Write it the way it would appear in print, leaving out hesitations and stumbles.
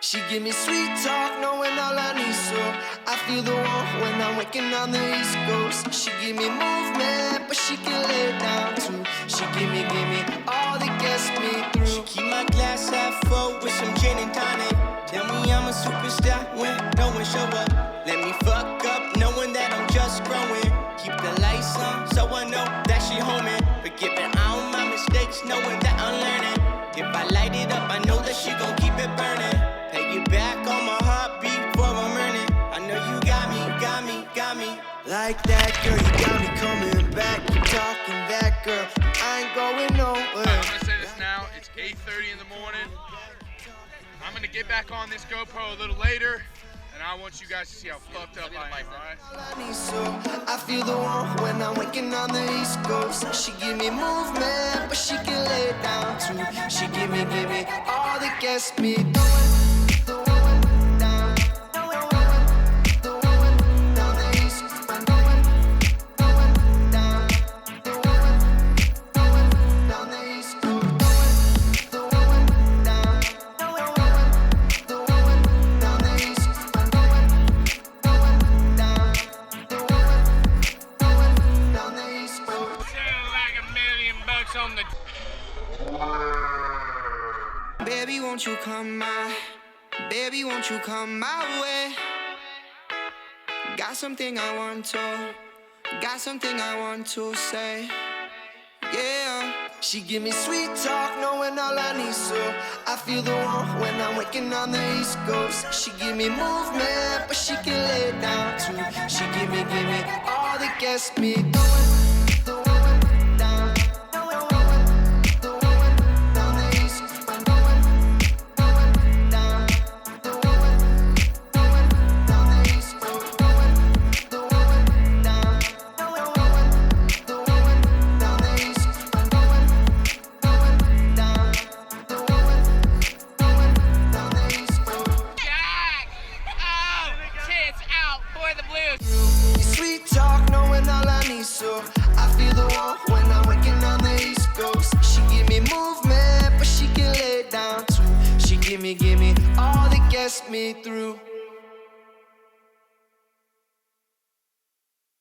She give me sweet talk, knowing all I need, so I feel the warmth when I'm waking on the East Coast. She give me movement, but she can lay down too. She give me all that gets me through. She keep my glass half full with some gin and tonic. Tell me I'm a superstar when no one show up. Let me fuck up, knowing that I'm just growing. Keep the lights on, so I know that she homing. Forgiving all my mistakes, knowing that I'm learning. If I light it up, I know that she gon' keep it burning. Pay you back on my heartbeat before I'm earning. I know you got me. Like that, girl, you got me coming back. You talking that, girl, I ain't going nowhere. I'm gonna say this now, it's 8:30 in the morning. I'm gonna get back on this GoPro a little later, and I want you guys to see how fucked up I am, alright? So I feel the warmth when I'm waking on the East Coast. She give me movement, but she can lay down too. She give me all that gets me going. Baby, won't you come my way? Got something I want to say. Yeah. She give me sweet talk, knowing all I need, so I feel the warmth when I'm waking on the East Coast. She give me movement, but she can lay down too. She give me all that gets me going. Sweet talk, knowing all I need, so I feel the warmth when I'm waking on the East Coast. She give me movement, but she can lay down too. She give me all that gets me through.